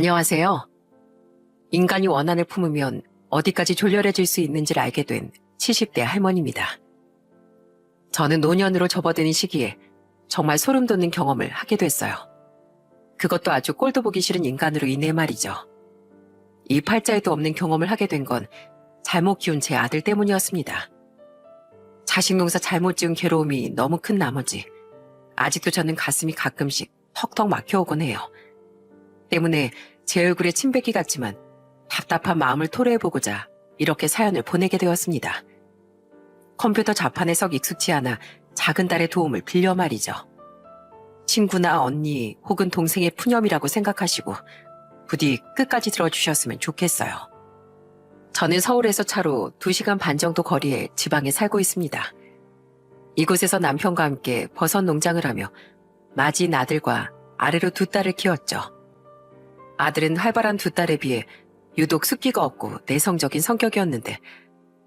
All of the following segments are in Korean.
안녕하세요. 인간이 원한을 품으면 어디까지 졸렬해질 수 있는지를 알게 된 70대 할머니입니다. 저는 노년으로 접어드는 시기에 정말 소름 돋는 경험을 하게 됐어요. 그것도 아주 꼴도 보기 싫은 인간으로 인해 말이죠. 이 팔자에도 없는 경험을 하게 된 건 잘못 키운 제 아들 때문이었습니다. 자식 농사 잘못 지은 괴로움이 너무 큰 나머지 아직도 저는 가슴이 가끔씩 턱턱 막혀오곤 해요. 때문에 제 얼굴에 침 뱉기 같지만 답답한 마음을 토로해보고자 이렇게 사연을 보내게 되었습니다. 컴퓨터 자판에 썩 익숙치 않아 작은 딸의 도움을 빌려 말이죠. 친구나 언니 혹은 동생의 푸념이라고 생각하시고 부디 끝까지 들어주셨으면 좋겠어요. 저는 서울에서 차로 2시간 반 정도 거리에 지방에 살고 있습니다. 이곳에서 남편과 함께 버섯 농장을 하며 맞이인 아들과 아래로 2딸을 키웠죠. 아들은 활발한 2딸에 비해 유독 숫기가 없고 내성적인 성격이었는데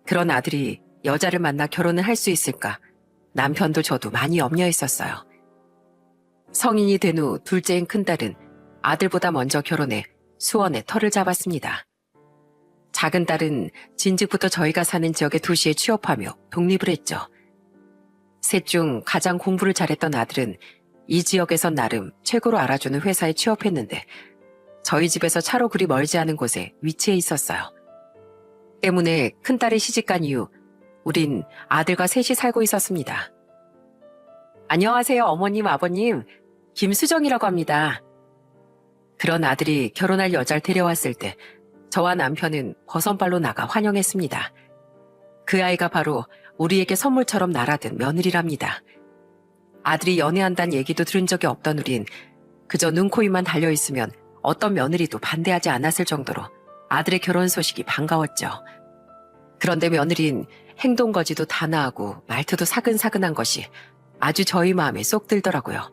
그런 아들이 여자를 만나 결혼을 할 수 있을까 남편도 저도 많이 염려했었어요. 성인이 된 후 둘째인 큰딸은 아들보다 먼저 결혼해 수원에 터를 잡았습니다. 작은 딸은 진즉부터 저희가 사는 지역의 도시에 취업하며 독립을 했죠. 셋 중 가장 공부를 잘했던 아들은 이 지역에서 나름 최고로 알아주는 회사에 취업했는데 저희 집에서 차로 그리 멀지 않은 곳에 위치해 있었어요. 때문에 큰딸이 시집간 이후 우린 아들과 셋이 살고 있었습니다. 안녕하세요, 어머님, 아버님. 김수정이라고 합니다. 그런 아들이 결혼할 여자를 데려왔을 때 저와 남편은 버선발로 나가 환영했습니다. 그 아이가 바로 우리에게 선물처럼 날아든 며느리랍니다. 아들이 연애한다는 얘기도 들은 적이 없던 우린 그저 눈코입만 달려있으면 어떤 며느리도 반대하지 않았을 정도로 아들의 결혼 소식이 반가웠죠. 그런데 며느린 행동거지도 단아하고 말투도 사근사근한 것이 아주 저희 마음에 쏙 들더라고요.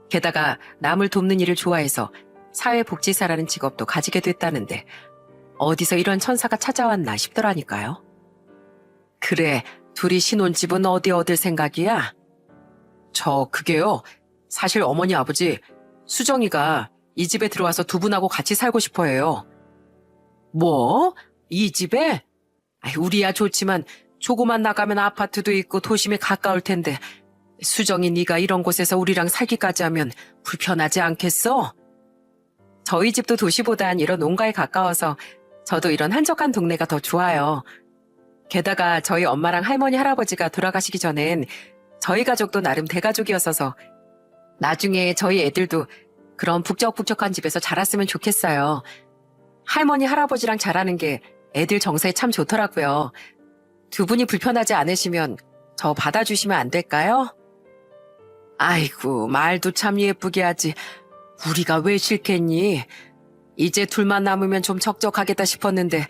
게다가 남을 돕는 일을 좋아해서 사회복지사라는 직업도 가지게 됐다는데 어디서 이런 천사가 찾아왔나 싶더라니까요. 그래, 둘이 신혼집은 어디 얻을 생각이야? 그게요. 사실 어머니 아버지 수정이가 이 집에 들어와서 2분하고 같이 살고 싶어 해요. 뭐? 이 집에? 우리야 좋지만 조금만 나가면 아파트도 있고 도심에 가까울 텐데 수정이 네가 이런 곳에서 우리랑 살기까지 하면 불편하지 않겠어? 저희 집도 도시보단 이런 농가에 가까워서 저도 이런 한적한 동네가 더 좋아요. 게다가 저희 엄마랑 할머니 할아버지가 돌아가시기 전엔 저희 가족도 나름 대가족이었어서 나중에 저희 애들도 그런 북적북적한 집에서 자랐으면 좋겠어요. 할머니 할아버지랑 자라는 게 애들 정서에 참 좋더라고요. 2분이 불편하지 않으시면 저 받아주시면 안 될까요? 아이고, 말도 참 예쁘게 하지. 우리가 왜 싫겠니? 이제 둘만 남으면 좀 적적하겠다 싶었는데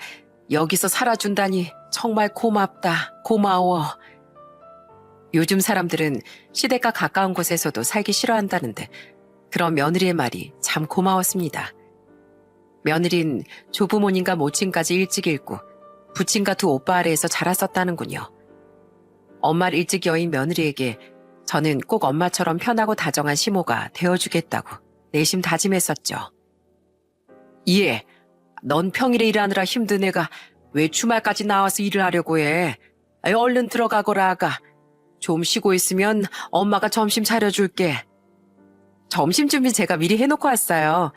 여기서 살아준다니 정말 고맙다. 고마워. 요즘 사람들은 시댁과 가까운 곳에서도 살기 싫어한다는데 그런 며느리의 말이 참 고마웠습니다. 며느린 조부모님과 모친까지 일찍 잃고 부친과 2 오빠 아래에서 자랐었다는군요. 엄마를 일찍 여인 며느리에게 저는 꼭 엄마처럼 편하고 다정한 시모가 되어주겠다고 내심 다짐했었죠. 예, 넌 평일에 일하느라 힘든 애가 왜 주말까지 나와서 일을 하려고 해? 얼른 들어가거라 아가. 좀 쉬고 있으면 엄마가 점심 차려줄게. 점심준비 제가 미리 해놓고 왔어요.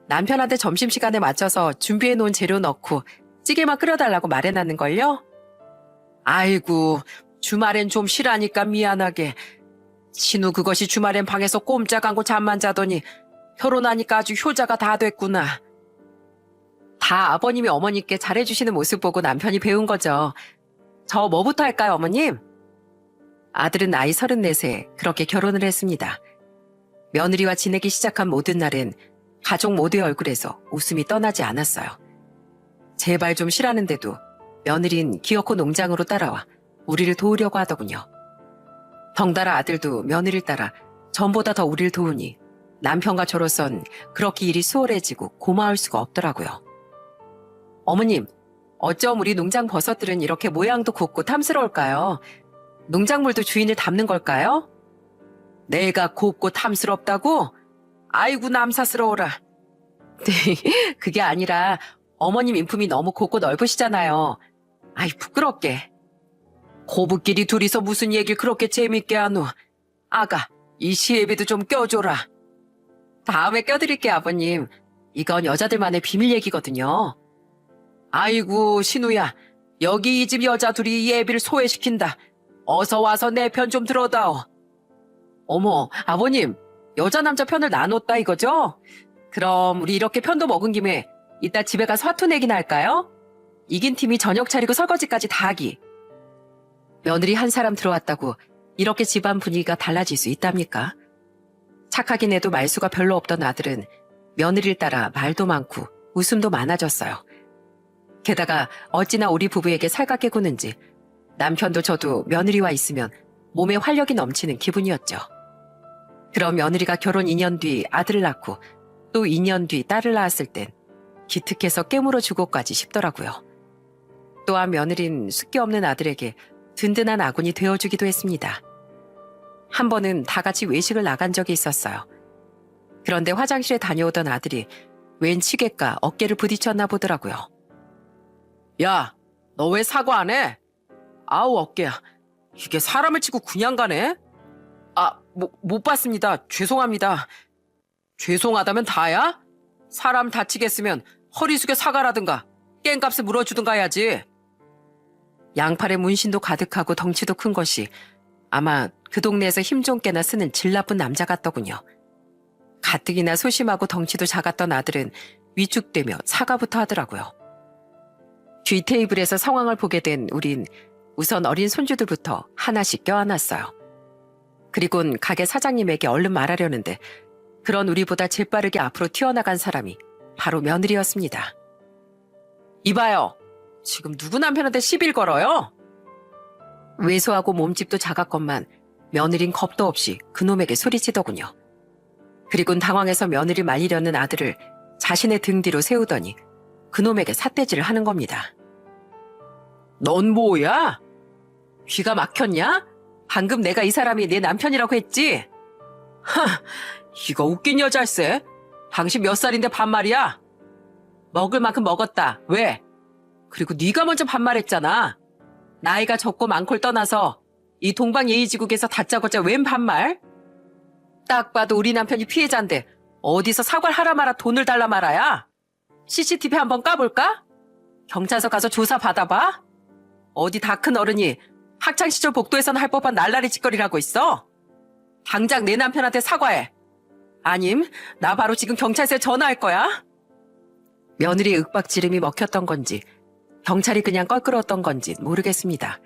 남편한테 점심시간에 맞춰서 준비해놓은 재료 넣고 찌개만 끓여달라고 말해놨는걸요? 아이고, 주말엔 좀 쉬라니까 미안하게. 신우 그것이 주말엔 방에서 꼼짝 않고 잠만 자더니 결혼하니까 아주 효자가 다 됐구나. 다 아버님이 어머니께 잘해주시는 모습 보고 남편이 배운 거죠. 저 뭐부터 할까요, 어머님? 아들은 나이 34세 그렇게 결혼을 했습니다. 며느리와 지내기 시작한 모든 날엔 가족 모두의 얼굴에서 웃음이 떠나지 않았어요. 제발 좀 쉬라는데도 며느린 기어코 농장으로 따라와 우리를 도우려고 하더군요. 덩달아 아들도 며느리를 따라 전보다 더 우리를 도우니 남편과 저로선 그렇게 일이 수월해지고 고마울 수가 없더라고요. 어머님, 어쩜 우리 농장 버섯들은 이렇게 모양도 곱고 탐스러울까요? 농작물도 주인을 닮는 걸까요? 내가 곱고 탐스럽다고? 아이고 남사스러워라. 그게 아니라 어머님 인품이 너무 곱고 넓으시잖아요. 아이, 부끄럽게. 고부끼리 둘이서 무슨 얘기를 그렇게 재밌게 하노. 아가, 이 시애비도 좀 껴줘라. 다음에 껴드릴게요, 아버님. 이건 여자들만의 비밀 얘기거든요. 아이고, 신우야. 여기 이 집 여자 둘이 이 애비를 소외시킨다. 어서 와서 내 편 좀 들어다오. 어머, 아버님. 여자 남자 편을 나눴다 이거죠? 그럼 우리 이렇게 편도 먹은 김에 이따 집에 가서 화투 내기나 할까요? 이긴 팀이 저녁 차리고 설거지까지 다 하기. 며느리 한 사람 들어왔다고 이렇게 집안 분위기가 달라질 수 있답니까? 착하긴 해도 말수가 별로 없던 아들은 며느리를 따라 말도 많고 웃음도 많아졌어요. 게다가 어찌나 우리 부부에게 살갑게 구는지 남편도 저도 며느리와 있으면 몸에 활력이 넘치는 기분이었죠. 그럼 며느리가 결혼 2년 뒤 아들을 낳고 또 2년 뒤 딸을 낳았을 땐 기특해서 깨물어 주고까지 싶더라고요. 또한 며느린 숫기 없는 아들에게 든든한 아군이 되어주기도 했습니다. 한 번은 다 같이 외식을 나간 적이 있었어요. 그런데 화장실에 다녀오던 아들이 웬 치객과 어깨를 부딪혔나 보더라고요. 야, 너 왜 사과 안 해? 아우, 어깨야. 이게 사람을 치고 그냥 가네? 아, 못 봤습니다. 죄송합니다. 죄송하다면 다야? 사람 다치겠으면 허리 숙여 사과라든가 깽값을 물어주든가 해야지. 양팔에 문신도 가득하고 덩치도 큰 것이 아마 그 동네에서 힘 좀 깨나 쓰는 질 나쁜 남자 같더군요. 가뜩이나 소심하고 덩치도 작았던 아들은 위축되며 사과부터 하더라고요. 뒤 테이블에서 상황을 보게 된 우린 우선 어린 손주들부터 하나씩 껴안았어요. 그리곤 가게 사장님에게 얼른 말하려는데 그런 우리보다 재빠르게 앞으로 튀어나간 사람이 바로 며느리였습니다. 이봐요. 지금 누구 남편한테 시비를 걸어요? 왜소하고 몸집도 작았건만 며느린 겁도 없이 그놈에게 소리치더군요. 그리곤 당황해서 며느리 말리려는 아들을 자신의 등 뒤로 세우더니 그놈에게 삿대질을 하는 겁니다. 넌 뭐야? 귀가 막혔냐? 방금 내가 이 사람이 내 남편이라고 했지? 하, 이거 웃긴 여자일세. 당신 몇 살인데 반말이야? 먹을 만큼 먹었다. 왜? 그리고 네가 먼저 반말했잖아. 나이가 적고 많고를 떠나서 이 동방예의지국에서 다짜고짜 웬 반말? 딱 봐도 우리 남편이 피해자인데 어디서 사과를 하라 마라 돈을 달라 말아야? CCTV 한번 까볼까? 경찰서 가서 조사 받아봐? 어디 다 큰 어른이 학창시절 복도에서는 할 법한 날라리 짓거리라고 있어? 당장 내 남편한테 사과해. 아님, 나 바로 지금 경찰서에 전화할 거야. 며느리의 윽박지름이 먹혔던 건지 경찰이 그냥 껄끄러웠던 건지 모르겠습니다.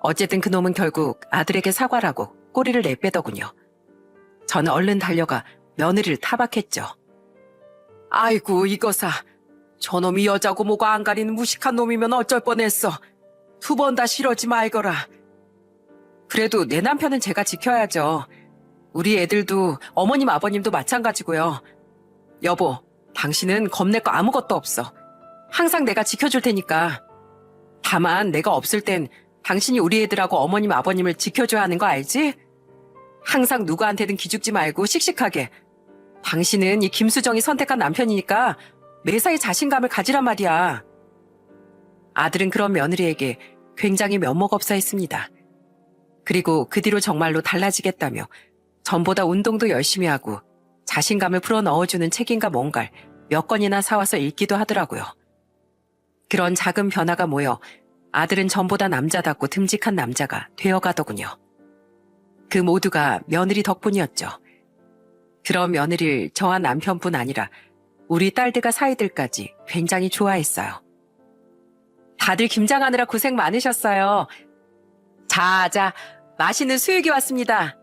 어쨌든 그놈은 결국 아들에게 사과를 하고 꼬리를 내빼더군요. 저는 얼른 달려가 며느리를 타박했죠. 아이고 이거사. 저놈이 여자고 뭐고 안 가리는 무식한 놈이면 어쩔 뻔했어. 2번 다 싫어지 말거라. 그래도 내 남편은 제가 지켜야죠. 우리 애들도 어머님 아버님도 마찬가지고요. 여보, 당신은 겁낼 거 아무것도 없어. 항상 내가 지켜줄 테니까. 다만 내가 없을 땐 당신이 우리 애들하고 어머님 아버님을 지켜줘야 하는 거 알지? 항상 누구한테든 기죽지 말고 씩씩하게. 당신은 이 김수정이 선택한 남편이니까 매사에 자신감을 가지란 말이야. 아들은 그런 며느리에게 굉장히 면목없어했습니다. 그리고 그 뒤로 정말로 달라지겠다며 전보다 운동도 열심히 하고 자신감을 풀어넣어주는 책임과 뭔가를 몇 권이나 사와서 읽기도 하더라고요. 그런 작은 변화가 모여 아들은 전보다 남자답고 듬직한 남자가 되어가더군요. 그 모두가 며느리 덕분이었죠. 그런 며느리를 저와 남편뿐 아니라 우리 딸들과 사위들까지 굉장히 좋아했어요. 다들 김장하느라 고생 많으셨어요. 자, 맛있는 수육이 왔습니다.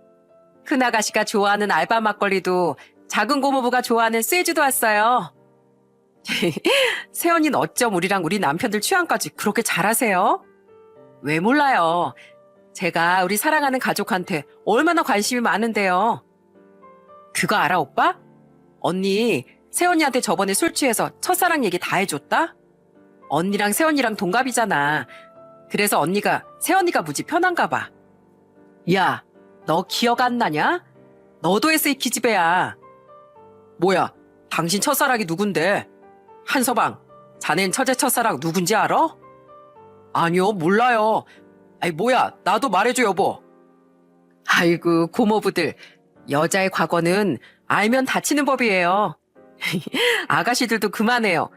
큰아가씨가 좋아하는 알바 막걸리도 작은 고모부가 좋아하는 쇠주도 왔어요. 세연이는 어쩜 우리랑 우리 남편들 취향까지 그렇게 잘하세요? 왜 몰라요. 제가 우리 사랑하는 가족한테 얼마나 관심이 많은데요. 그거 알아, 오빠? 언니, 세연이한테 저번에 술 취해서 첫사랑 얘기 다 해줬다? 언니랑 세연이랑 동갑이잖아. 그래서 언니가 세연이가 무지 편한가 봐. 야, 너 기억 안 나냐? 너도 했어, 이 기집애야. 뭐야, 당신 첫사랑이 누군데? 한서방, 자넨 처제 첫사랑 누군지 알아? 아니요, 몰라요. 아이, 뭐야, 나도 말해줘, 여보. 아이고, 고모부들. 여자의 과거는 알면 다치는 법이에요. 아가씨들도 그만해요.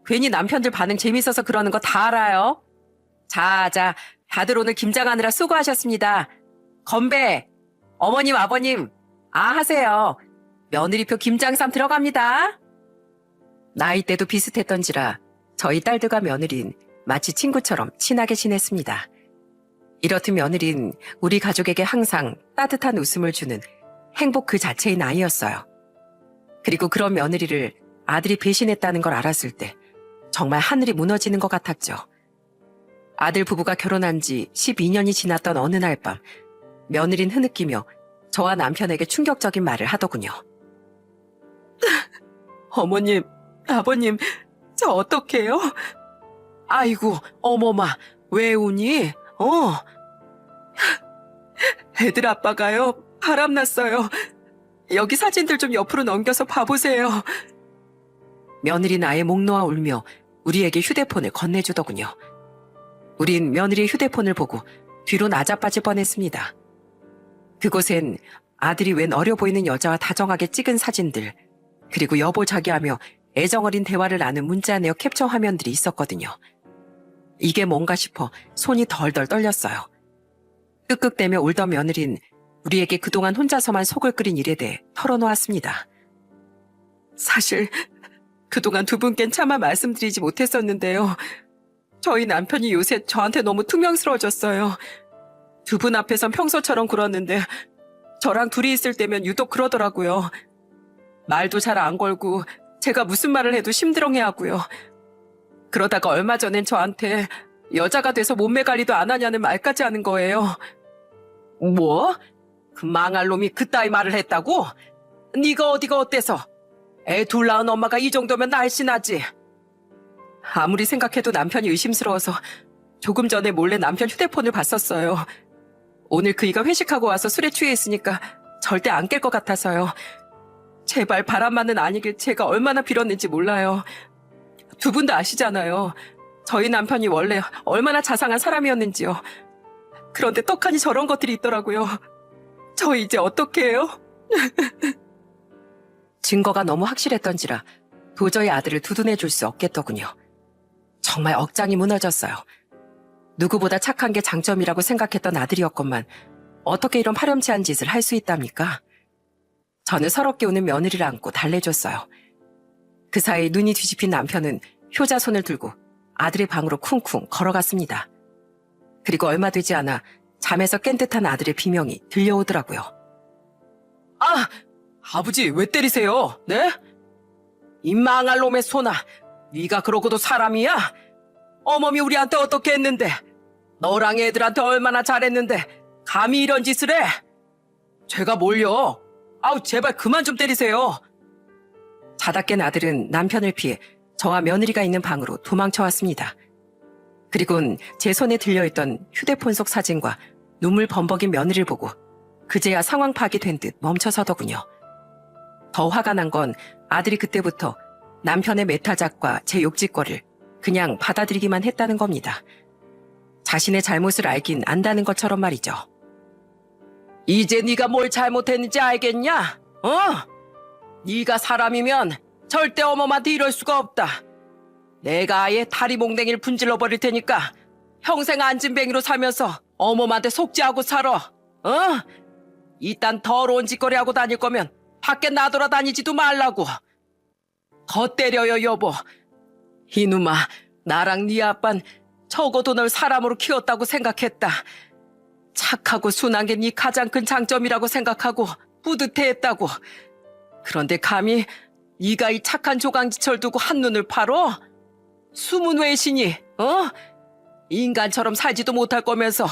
괜히 남편들 반응 재밌어서 그러는 거 다 알아요. 자, 다들 오늘 김장하느라 수고하셨습니다. 건배! 어머님, 아버님, 하세요. 며느리표 김장쌈 들어갑니다. 나이대도 비슷했던지라 저희 딸들과 며느린 마치 친구처럼 친하게 지냈습니다. 이렇듯 며느린 우리 가족에게 항상 따뜻한 웃음을 주는 행복 그 자체인 아이였어요. 그리고 그런 며느리를 아들이 배신했다는 걸 알았을 때 정말 하늘이 무너지는 것 같았죠. 아들 부부가 결혼한 지 12년이 지났던 어느 날 밤, 며느린 흐느끼며 저와 남편에게 충격적인 말을 하더군요. 어머님, 아버님, 저 어떡해요? 아이고, 어머마, 왜 우니? 애들 아빠가요, 바람났어요. 여기 사진들 좀 옆으로 넘겨서 봐보세요. 며느리 나의 목 놓아 울며 우리에게 휴대폰을 건네주더군요. 우린 며느리의 휴대폰을 보고 뒤로 나자빠질 뻔했습니다. 그곳엔 아들이 웬 어려 보이는 여자와 다정하게 찍은 사진들, 그리고 여보 자기하며 애정어린 대화를 나눈 문자 내역 캡처 화면들이 있었거든요. 이게 뭔가 싶어 손이 덜덜 떨렸어요. 끄끄대며 울던 며느린 우리에게 그동안 혼자서만 속을 끓인 일에 대해 털어놓았습니다. 사실 그동안 두 분께는 차마 말씀드리지 못했었는데요. 저희 남편이 요새 저한테 너무 퉁명스러워졌어요. 두 분 앞에선 평소처럼 굴었는데 저랑 둘이 있을 때면 유독 그러더라고요. 말도 잘 안 걸고 제가 무슨 말을 해도 심드렁해하고요. 그러다가 얼마 전엔 저한테 여자가 돼서 몸매 관리도 안 하냐는 말까지 하는 거예요. 뭐? 그 망할 놈이 그따위 말을 했다고? 네가 어디가 어때서? 애 둘 낳은 엄마가 이 정도면 날씬하지. 아무리 생각해도 남편이 의심스러워서 조금 전에 몰래 남편 휴대폰을 봤었어요. 오늘 그이가 회식하고 와서 술에 취해 있으니까 절대 안 깰 것 같아서요. 제발 바람만은 아니길 제가 얼마나 빌었는지 몰라요. 두 분 다 아시잖아요. 저희 남편이 원래 얼마나 자상한 사람이었는지요. 그런데 떡하니 저런 것들이 있더라고요. 저 이제 어떻게 해요? 증거가 너무 확실했던지라 도저히 아들을 두둔해줄 수 없겠더군요. 정말 억장이 무너졌어요. 누구보다 착한 게 장점이라고 생각했던 아들이었건만 어떻게 이런 파렴치한 짓을 할 수 있답니까? 저는 서럽게 우는 며느리를 안고 달래줬어요. 그 사이 눈이 뒤집힌 남편은 효자 손을 들고 아들의 방으로 쿵쿵 걸어갔습니다. 그리고 얼마 되지 않아 잠에서 깬 듯한 아들의 비명이 들려오더라고요. 아버지 왜 때리세요? 네? 이 망할 놈의 소나, 네가 그러고도 사람이야? 어머니 우리한테 어떻게 했는데? 너랑 애들한테 얼마나 잘했는데 감히 이런 짓을 해? 제가 뭘요? 제발 그만 좀 때리세요. 자다 깬 아들은 남편을 피해 저와 며느리가 있는 방으로 도망쳐왔습니다. 그리곤 제 손에 들려있던 휴대폰 속 사진과 눈물 범벅인 며느리를 보고 그제야 상황 파악이 된 듯 멈춰서더군요. 더 화가 난 건 아들이 그때부터 남편의 메타작과 제 욕짓거리를 그냥 받아들이기만 했다는 겁니다. 자신의 잘못을 알긴 안다는 것처럼 말이죠. 이제 네가 뭘 잘못했는지 알겠냐? 네가 사람이면 절대 어머한테 이럴 수가 없다. 내가 아예 다리 몽댕이를 분질러 버릴 테니까 평생 안진뱅이로 살면서 어머한테 속죄하고 살아. 이딴 더러운 짓거리하고 다닐 거면 밖에 나돌아다니지도 말라고. 더 때려요 여보. 이놈아, 나랑 네 아빤 적어도 널 사람으로 키웠다고 생각했다. 착하고 순한 게 네 가장 큰 장점이라고 생각하고 뿌듯해했다고. 그런데 감히 네가 이 착한 조강지철 두고 한눈을 팔어? 숨은 외신이 인간처럼 살지도 못할 거면서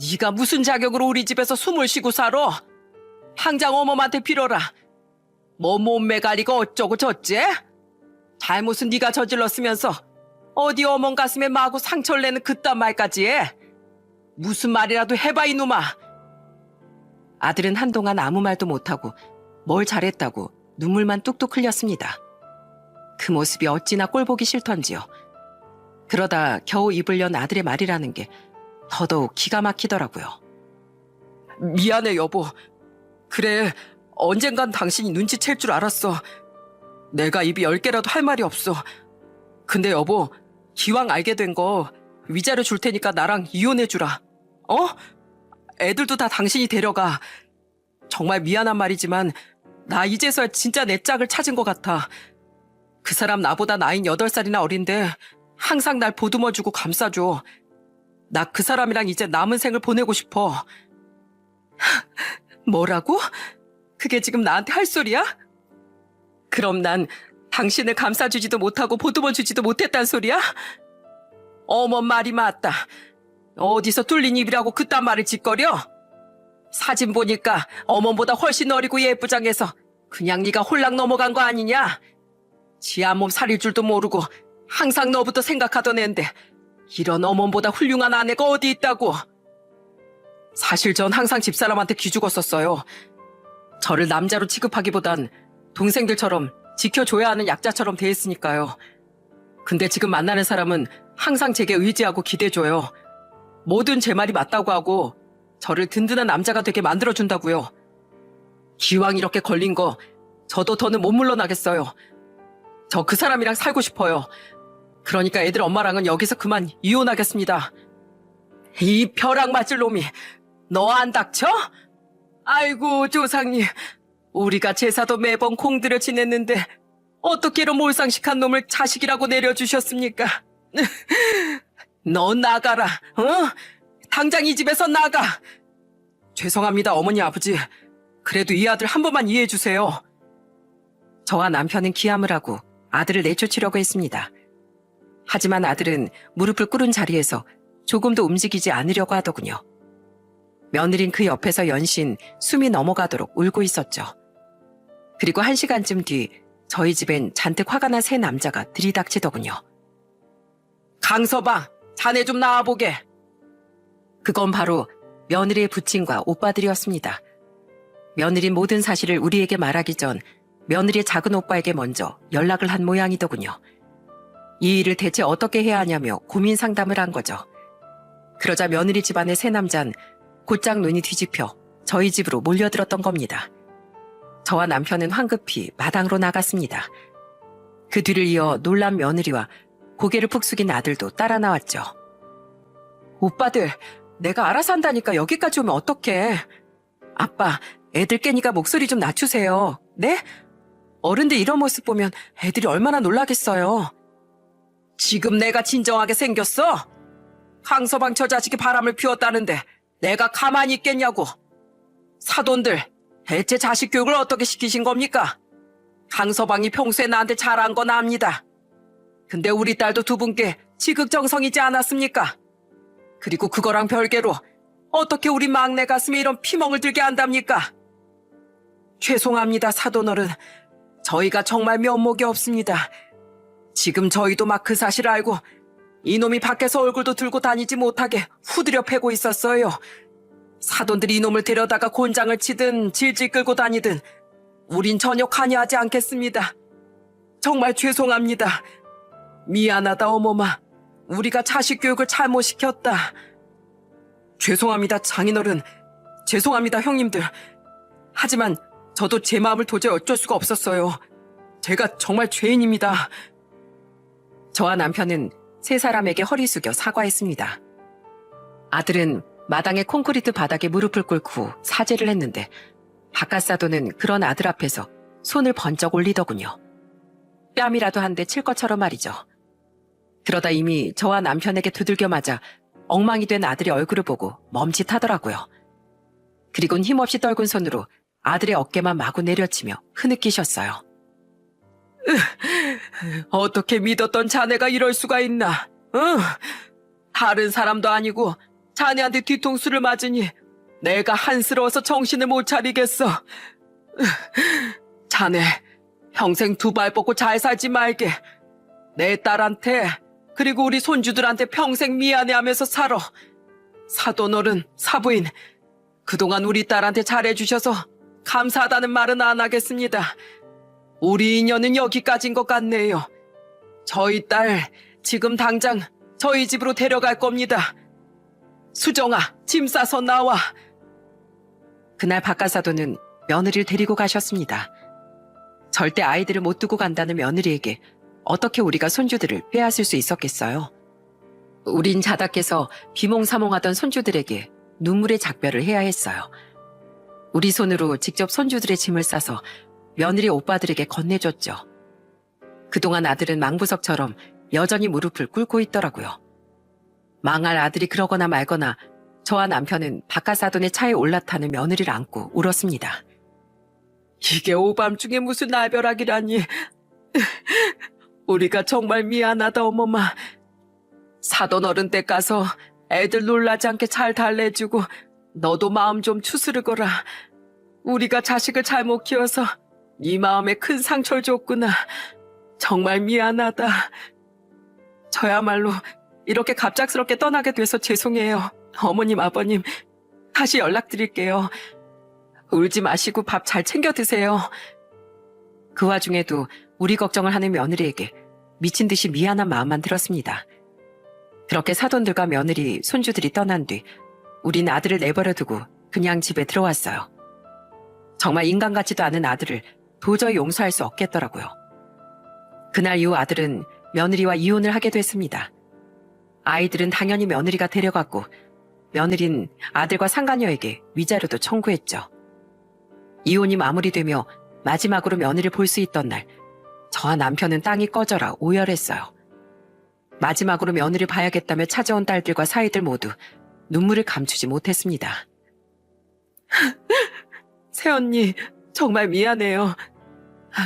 네가 무슨 자격으로 우리 집에서 숨을 쉬고 살아? 당장 어머한테 빌어라. 뭐 몸매 관리가 어쩌고 저쩌? 잘못은 네가 저질렀으면서 어디 어머 가슴에 마구 상처를 내는 그딴 말까지 해? 무슨 말이라도 해봐 이놈아. 아들은 한동안 아무 말도 못하고 뭘 잘했다고 눈물만 뚝뚝 흘렸습니다. 그 모습이 어찌나 꼴보기 싫던지요. 그러다 겨우 입을 연 아들의 말이라는 게 더더욱 기가 막히더라고요. 미안해, 여보. 그래, 언젠간 당신이 눈치챌 줄 알았어. 내가 입이 10개라도 할 말이 없어. 근데 여보, 기왕 알게 된 거 위자료 줄 테니까 나랑 이혼해주라. 어? 애들도 다 당신이 데려가. 정말 미안한 말이지만 나 이제서야 진짜 내 짝을 찾은 것 같아. 그 사람 나보다 나이는 8살이나 어린데 항상 날 보듬어주고 감싸줘. 나 그 사람이랑 이제 남은 생을 보내고 싶어. 뭐라고? 그게 지금 나한테 할 소리야? 그럼 난 당신을 감싸주지도 못하고 보듬어주지도 못했단 소리야? 어머, 말이 맞다. 어디서 뚫린 입이라고 그딴 말을 짓거려? 사진 보니까 어머보다 훨씬 어리고 예쁘장해서 그냥 네가 홀랑 넘어간 거 아니냐? 지 앞몸 살릴 줄도 모르고 항상 너부터 생각하던 앤데 이런 어머보다 훌륭한 아내가 어디 있다고. 사실 전 항상 집사람한테 기죽었었어요. 저를 남자로 취급하기보단 동생들처럼 지켜줘야 하는 약자처럼 대했으니까요. 근데 지금 만나는 사람은 항상 제게 의지하고 기대줘요. 뭐든 제 말이 맞다고 하고 저를 든든한 남자가 되게 만들어준다고요. 기왕 이렇게 걸린 거 저도 더는 못 물러나겠어요. 저 그 사람이랑 살고 싶어요. 그러니까 애들 엄마랑은 여기서 그만 이혼하겠습니다. 이 벼락 맞을 놈이 너 안 닥쳐? 아이고, 조상님. 우리가 제사도 매번 공들여 지냈는데 어떻게 이런 몰상식한 놈을 자식이라고 내려주셨습니까? 너 나가라. 어? 당장 이 집에서 나가. 죄송합니다, 어머니 아버지. 그래도 이 아들 한 번만 이해해 주세요. 저와 남편은 기함을 하고 아들을 내쫓으려고 했습니다. 하지만 아들은 무릎을 꿇은 자리에서 조금도 움직이지 않으려고 하더군요. 며느린 그 옆에서 연신 숨이 넘어가도록 울고 있었죠. 그리고 1시간쯤 뒤 저희 집엔 잔뜩 화가 난 새 남자가 들이닥치더군요. 강서방, 자네 좀 나와보게. 그건 바로 며느리의 부친과 오빠들이었습니다. 며느리 모든 사실을 우리에게 말하기 전 며느리의 작은 오빠에게 먼저 연락을 한 모양이더군요. 이 일을 대체 어떻게 해야 하냐며 고민 상담을 한 거죠. 그러자 며느리 집안의 새 남자는 곧장 눈이 뒤집혀 저희 집으로 몰려들었던 겁니다. 저와 남편은 황급히 마당으로 나갔습니다. 그 뒤를 이어 놀란 며느리와 고개를 푹 숙인 아들도 따라 나왔죠. 오빠들, 내가 알아서 한다니까 여기까지 오면 어떡해. 아빠, 애들 깨니까 목소리 좀 낮추세요. 네? 어른들 이런 모습 보면 애들이 얼마나 놀라겠어요. 지금 내가 진정하게 생겼어? 강서방 저 자식이 바람을 피웠다는데 내가 가만히 있겠냐고. 사돈들, 대체 자식 교육을 어떻게 시키신 겁니까? 강서방이 평소에 나한테 잘한 건 압니다. 근데 우리 딸도 두 분께 지극정성이지 않았습니까? 그리고 그거랑 별개로 어떻게 우리 막내 가슴에 이런 피멍을 들게 한답니까? 죄송합니다, 사돈어른. 저희가 정말 면목이 없습니다. 지금 저희도 막 그 사실을 알고 이놈이 밖에서 얼굴도 들고 다니지 못하게 후드려 패고 있었어요. 사돈들이 이놈을 데려다가 곤장을 치든 질질 끌고 다니든 우린 전혀 관여하지 않겠습니다. 정말 죄송합니다. 미안하다, 어머마. 우리가 자식 교육을 잘못 시켰다. 죄송합니다, 장인어른. 죄송합니다, 형님들. 하지만 저도 제 마음을 도저히 어쩔 수가 없었어요. 제가 정말 죄인입니다. 저와 남편은 세 사람에게 허리 숙여 사과했습니다. 아들은 마당의 콘크리트 바닥에 무릎을 꿇고 사죄를 했는데 바깥 사돈은 그런 아들 앞에서 손을 번쩍 올리더군요. 뺨이라도 한 대 칠 것처럼 말이죠. 그러다 이미 저와 남편에게 두들겨 맞아 엉망이 된 아들의 얼굴을 보고 멈칫하더라고요. 그리곤 힘없이 떨군 손으로 아들의 어깨만 마구 내려치며 흐느끼셨어요. 어떻게 믿었던 자네가 이럴 수가 있나? 다른 사람도 아니고 자네한테 뒤통수를 맞으니 내가 한스러워서 정신을 못 차리겠어. 자네 평생 두 발 뻗고 잘 살지 말게. 내 딸한테 그리고 우리 손주들한테 평생 미안해하면서 살아. 사돈어른, 사부인, 그동안 우리 딸한테 잘해주셔서 감사하다는 말은 안 하겠습니다. 우리 인연은 여기까지인 것 같네요. 저희 딸 지금 당장 저희 집으로 데려갈 겁니다. 수정아, 짐 싸서 나와. 그날 박가사도는 며느리를 데리고 가셨습니다. 절대 아이들을 못 두고 간다는 며느리에게 어떻게 우리가 손주들을 빼앗을 수 있었겠어요? 우린 자다께서 비몽사몽하던 손주들에게 눈물의 작별을 해야 했어요. 우리 손으로 직접 손주들의 짐을 싸서 며느리 오빠들에게 건네줬죠. 그동안 아들은 망부석처럼 여전히 무릎을 꿇고 있더라고요. 망할 아들이 그러거나 말거나 저와 남편은 박가사돈의 차에 올라타는 며느리를 안고 울었습니다. 이게 오밤중에 무슨 날벼락이라니. 우리가 정말 미안하다 어머마. 사돈 어른 댁 가서 애들 놀라지 않게 잘 달래주고 너도 마음 좀 추스르거라. 우리가 자식을 잘못 키워서 네 마음에 큰 상처를 줬구나. 정말 미안하다. 저야말로 이렇게 갑작스럽게 떠나게 돼서 죄송해요. 어머님, 아버님, 다시 연락드릴게요. 울지 마시고 밥 잘 챙겨 드세요. 그 와중에도 우리 걱정을 하는 며느리에게 미친 듯이 미안한 마음만 들었습니다. 그렇게 사돈들과 며느리, 손주들이 떠난 뒤 우린 아들을 내버려 두고 그냥 집에 들어왔어요. 정말 인간 같지도 않은 아들을 도저히 용서할 수 없겠더라고요. 그날 이후 아들은 며느리와 이혼을 하게 됐습니다. 아이들은 당연히 며느리가 데려갔고 며느린 아들과 상간녀에게 위자료도 청구했죠. 이혼이 마무리되며 마지막으로 며느리를 볼 수 있던 날 저와 남편은 땅이 꺼져라 오열했어요. 마지막으로 며느리를 봐야겠다며 찾아온 딸들과 사위들 모두 눈물을 감추지 못했습니다. 새언니, 정말 미안해요.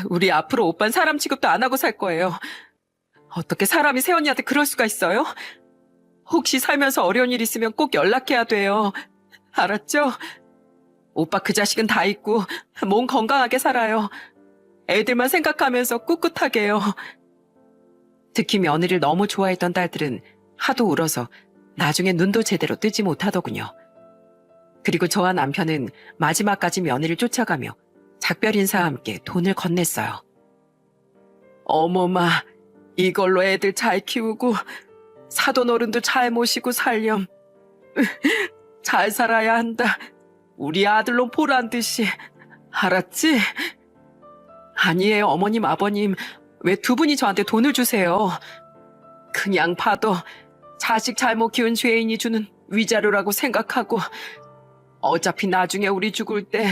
우리 앞으로 오빤 사람 취급도 안 하고 살 거예요. 어떻게 사람이 새언니한테 그럴 수가 있어요? 혹시 살면서 어려운 일 있으면 꼭 연락해야 돼요. 알았죠? 오빠 그 자식은 다 있고 몸 건강하게 살아요. 애들만 생각하면서 꿋꿋하게요. 특히 며느리를 너무 좋아했던 딸들은 하도 울어서 나중에 눈도 제대로 뜨지 못하더군요. 그리고 저와 남편은 마지막까지 며느리를 쫓아가며 작별 인사와 함께 돈을 건넸어요. 어머마, 이걸로 애들 잘 키우고 사돈 어른도 잘 모시고 살렴. 잘 살아야 한다. 우리 아들로 보란 듯이. 알았지? 아니에요, 어머님, 아버님. 왜 두 분이 저한테 돈을 주세요? 그냥 봐도 자식 잘못 키운 죄인이 주는 위자료라고 생각하고 어차피 나중에 우리 죽을 때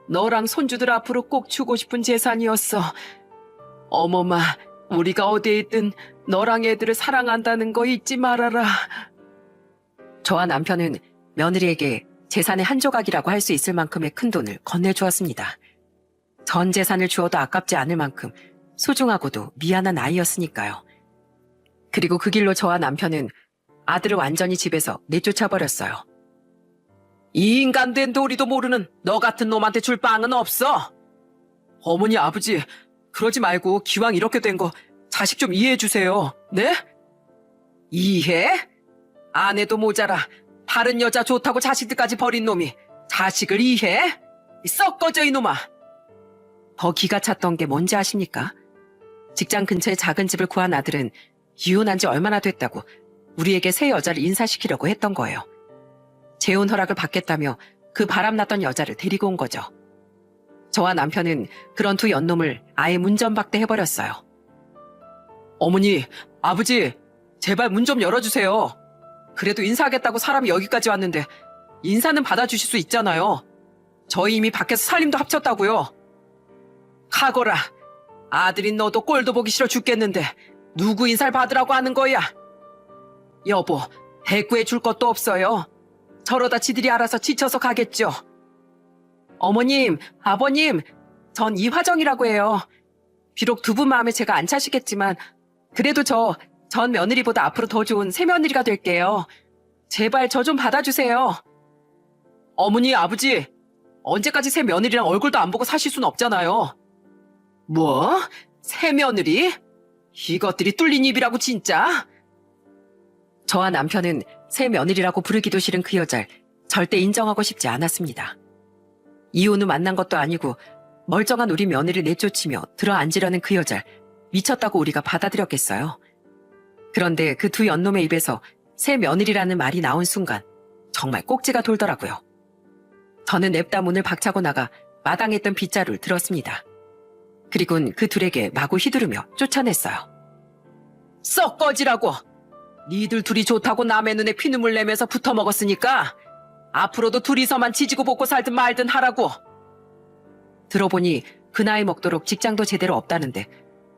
너랑 손주들 앞으로 꼭 주고 싶은 재산이었어. 어머마, 우리가 어디에 있든 너랑 애들을 사랑한다는 거 잊지 말아라. 저와 남편은 며느리에게 재산의 한 조각이라고 할 수 있을 만큼의 큰 돈을 건네주었습니다. 전 재산을 주어도 아깝지 않을 만큼 소중하고도 미안한 아이였으니까요. 그리고 그 길로 저와 남편은 아들을 완전히 집에서 내쫓아버렸어요. 이 인간된 도리도 모르는 너 같은 놈한테 줄 빵은 없어. 어머니, 아버지, 그러지 말고 기왕 이렇게 된 거 자식 좀 이해해 주세요. 네? 이해? 아내도 모자라 다른 여자 좋다고 자식들까지 버린 놈이 자식을 이해해? 썩 꺼져 이놈아. 더 기가 찼던 게 뭔지 아십니까? 직장 근처에 작은 집을 구한 아들은 이혼한 지 얼마나 됐다고 우리에게 새 여자를 인사시키려고 했던 거예요. 재혼 허락을 받겠다며 그 바람났던 여자를 데리고 온 거죠. 저와 남편은 그런 두 연놈을 아예 문전박대 해버렸어요. 어머니, 아버지, 제발 문 좀 열어주세요. 그래도 인사하겠다고 사람이 여기까지 왔는데 인사는 받아주실 수 있잖아요. 저희 이미 밖에서 살림도 합쳤다고요. 가거라. 아들인 너도 꼴도 보기 싫어 죽겠는데 누구 인사를 받으라고 하는 거야? 여보, 대꾸해 줄 것도 없어요. 저러다 지들이 알아서 지쳐서 가겠죠. 어머님, 아버님, 전 이화정이라고 해요. 비록 두 분 마음에 제가 안 차시겠지만 그래도 전 며느리보다 앞으로 더 좋은 새며느리가 될게요. 제발 저 좀 받아주세요. 어머니, 아버지, 언제까지 새며느리랑 얼굴도 안 보고 사실 순 없잖아요. 뭐? 새며느리? 이것들이 뚫린 입이라고 진짜? 저와 남편은 새며느리라고 부르기도 싫은 그 여자를 절대 인정하고 싶지 않았습니다. 이혼 후 만난 것도 아니고 멀쩡한 우리 며느리를 내쫓으며 들어앉으려는 그 여자를 미쳤다고 우리가 받아들였겠어요. 그런데 그 두 연놈의 입에서 새 며느리라는 말이 나온 순간 정말 꼭지가 돌더라고요. 저는 냅다 문을 박차고 나가 마당에 있던 빗자루를 들었습니다. 그리고는 그 둘에게 마구 휘두르며 쫓아냈어요. 썩 꺼지라고! 니들 둘이 좋다고 남의 눈에 피눈물 내면서 붙어먹었으니까 앞으로도 둘이서만 지지고 볶고 살든 말든 하라고! 들어보니 그 나이 먹도록 직장도 제대로 없다는데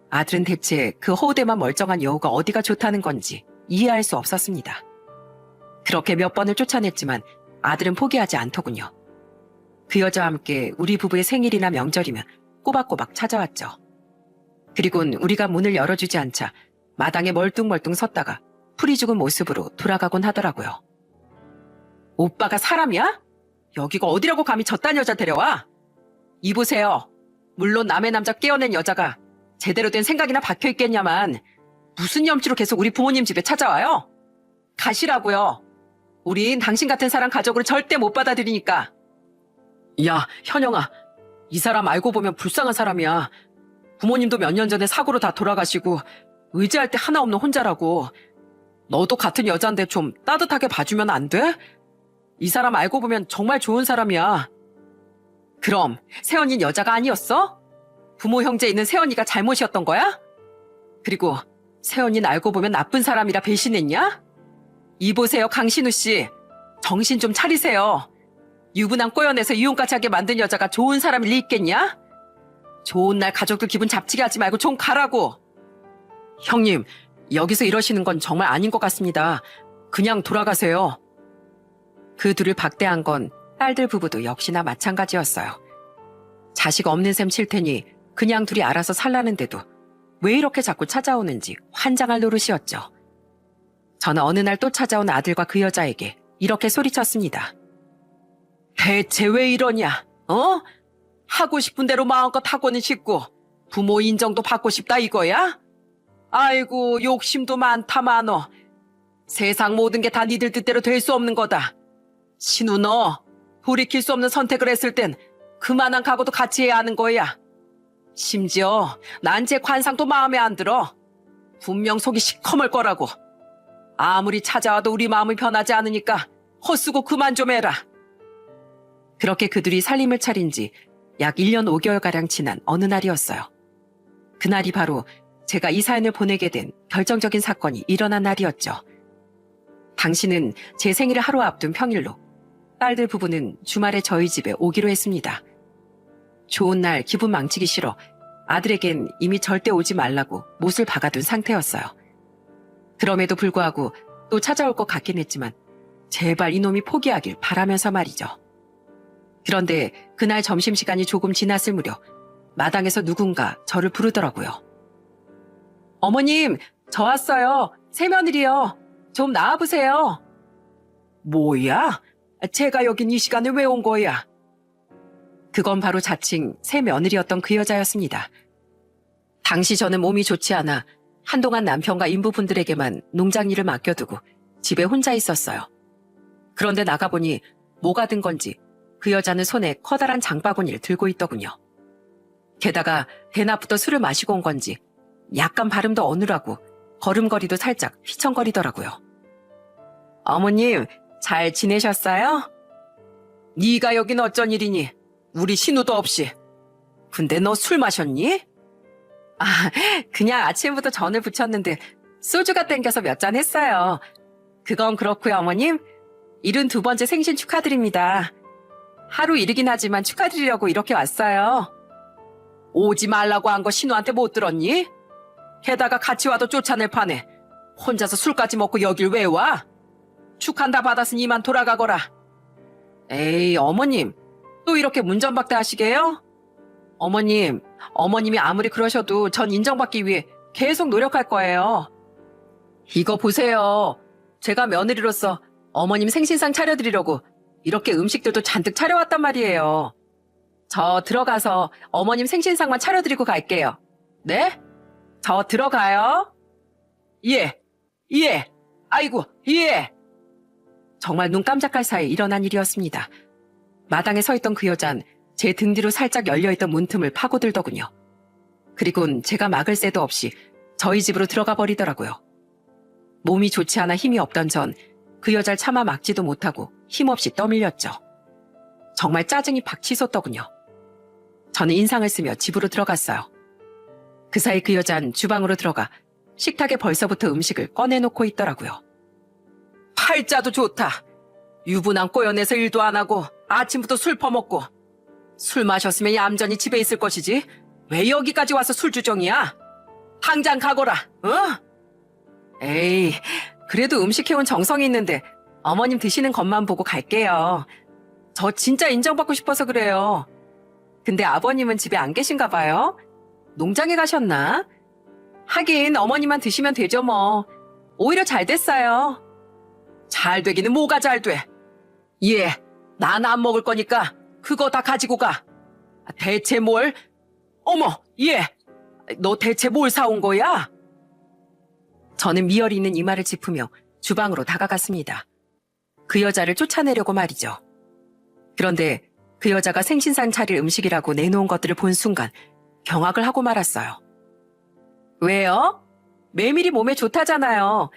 아들은 대체 그 허우대만 멀쩡한 여우가 어디가 좋다는 건지 이해할 수 없었습니다. 그렇게 몇 번을 쫓아냈지만 아들은 포기하지 않더군요. 그 여자와 함께 우리 부부의 생일이나 명절이면 꼬박꼬박 찾아왔죠. 그리곤 우리가 문을 열어주지 않자 마당에 멀뚱멀뚱 섰다가 풀이 죽은 모습으로 돌아가곤 하더라고요. 오빠가 사람이야? 여기가 어디라고 감히 저딴 여자 데려와? 이보세요. 물론 남의 남자 깨어낸 여자가 제대로 된 생각이나 박혀있겠냐만 무슨 염치로 계속 우리 부모님 집에 찾아와요? 가시라고요. 우린 당신 같은 사람 가족으로 절대 못 받아들이니까. 야, 현영아. 이 사람 알고 보면 불쌍한 사람이야. 부모님도 몇 년 전에 사고로 다 돌아가시고 의지할 때 하나 없는 혼자라고. 너도 같은 여잔데 좀 따뜻하게 봐주면 안 돼? 이 사람 알고 보면 정말 좋은 사람이야. 그럼 세연이는 여자가 아니었어? 부모 형제 있는 세연이가 잘못이었던 거야? 그리고 세연이는 알고 보면 나쁜 사람이라 배신했냐? 이보세요, 강신우 씨. 정신 좀 차리세요. 유부남 꼬여내서 이혼까지 하게 만든 여자가 좋은 사람일 리 있겠냐? 좋은 날 가족들 기분 잡치게 하지 말고 좀 가라고. 형님, 여기서 이러시는 건 정말 아닌 것 같습니다. 그냥 돌아가세요. 그 둘을 박대한 건 딸들 부부도 역시나 마찬가지였어요. 자식 없는 셈 칠 테니 그냥 둘이 알아서 살라는데도 왜 이렇게 자꾸 찾아오는지 환장할 노릇이었죠. 저는 어느 날 또 찾아온 아들과 그 여자에게 이렇게 소리쳤습니다. 대체 왜 이러냐? 어? 하고 싶은 대로 마음껏 하고는 싶고 부모 인정도 받고 싶다 이거야? 아이고 욕심도 많다 많어. 세상 모든 게 다 니들 뜻대로 될 수 없는 거다. 신우 너 돌이킬 수 없는 선택을 했을 땐 그만한 각오도 같이 해야 하는 거야. 심지어 난 제 관상도 마음에 안 들어. 분명 속이 시커멀 거라고. 아무리 찾아와도 우리 마음이 변하지 않으니까 헛수고 그만 좀 해라. 그렇게 그들이 살림을 차린 지 약 1년 5개월가량 지난 어느 날이었어요. 그날이 바로 제가 이 사연을 보내게 된 결정적인 사건이 일어난 날이었죠. 당신은 제 생일을 하루 앞둔 평일로 딸들 부부는 주말에 저희 집에 오기로 했습니다. 좋은 날 기분 망치기 싫어 아들에겐 이미 절대 오지 말라고 못을 박아둔 상태였어요. 그럼에도 불구하고 또 찾아올 것 같긴 했지만 제발 이놈이 포기하길 바라면서 말이죠. 그런데 그날 점심시간이 조금 지났을 무렵 마당에서 누군가 저를 부르더라고요. 어머님, 저 왔어요. 새며느리요. 좀 나와보세요. 뭐야? 제가 여긴 이 시간에 왜 온 거야? 그건 바로 자칭 새며느리였던 그 여자였습니다. 당시 저는 몸이 좋지 않아 한동안 남편과 인부분들에게만 농장 일을 맡겨두고 집에 혼자 있었어요. 그런데 나가보니 뭐가 든 건지 그 여자는 손에 커다란 장바구니를 들고 있더군요. 게다가 대낮부터 술을 마시고 온 건지 약간 발음도 어눌하고 걸음걸이도 살짝 휘청거리더라고요. 어머님, 잘 지내셨어요? 네가 여긴 어쩐 일이니? 우리 신우도 없이. 근데 너 술 마셨니? 아, 그냥 아침부터 전을 부쳤는데 소주가 땡겨서 몇 잔 했어요. 그건 그렇고요, 어머님. 72번째 생신 축하드립니다. 하루 이르긴 하지만 축하드리려고 이렇게 왔어요. 오지 말라고 한 거 신우한테 못 들었니? 게다가 같이 와도 쫓아낼 판에 혼자서 술까지 먹고 여길 왜 와? 축한다 받았으니 이만 돌아가거라. 에이, 어머님, 또 이렇게 문전박대 하시게요? 어머님이 아무리 그러셔도 전 인정받기 위해 계속 노력할 거예요. 이거 보세요. 제가 며느리로서 어머님 생신상 차려드리려고 이렇게 음식들도 잔뜩 차려왔단 말이에요. 저 들어가서 어머님 생신상만 차려드리고 갈게요. 네? 저 들어가요. 예, 아이고, 예. 정말 눈 깜짝할 사이 일어난 일이었습니다. 마당에 서 있던 그 여잔 제 등 뒤로 살짝 열려있던 문틈을 파고들더군요. 그리곤 제가 막을 새도 없이 저희 집으로 들어가 버리더라고요. 몸이 좋지 않아 힘이 없던 전 그 여자를 차마 막지도 못하고 힘없이 떠밀렸죠. 정말 짜증이 팍 치솟더군요. 저는 인상을 쓰며 집으로 들어갔어요. 그 사이 그 여잔 주방으로 들어가 식탁에 벌써부터 음식을 꺼내놓고 있더라고요. 팔자도 좋다. 유부남 꼬여내서 일도 안 하고 아침부터 술 퍼먹고. 술 마셨으면 얌전히 집에 있을 것이지. 왜 여기까지 와서 술주정이야? 당장 가거라, 어? 에이, 그래도 음식 해온 정성이 있는데 어머님 드시는 것만 보고 갈게요. 저 진짜 인정받고 싶어서 그래요. 근데 아버님은 집에 안 계신가 봐요? 농장에 가셨나? 하긴 어머니만 드시면 되죠 뭐. 오히려 잘 됐어요. 잘 되기는 뭐가 잘 돼? 예, 난 안 먹을 거니까 그거 다 가지고 가. 대체 뭘? 어머, 예. 너 대체 뭘 사온 거야? 저는 미열이 있는 이마를 짚으며 주방으로 다가갔습니다. 그 여자를 쫓아내려고 말이죠. 그런데 그 여자가 생신상 차릴 음식이라고 내놓은 것들을 본 순간 경악을 하고 말았어요. 왜요? 메밀이 몸에 좋다잖아요.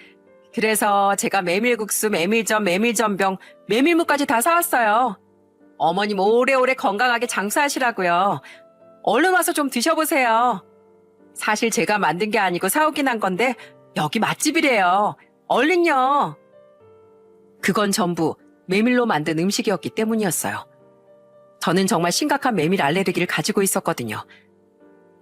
그래서 제가 메밀국수, 메밀전, 메밀전병, 메밀무까지 다 사왔어요. 어머님 오래오래 건강하게 장수하시라고요. 얼른 와서 좀 드셔보세요. 사실 제가 만든 게 아니고 사오긴 한 건데 여기 맛집이래요. 얼른요. 그건 전부 메밀로 만든 음식이었기 때문이었어요. 저는 정말 심각한 메밀 알레르기를 가지고 있었거든요.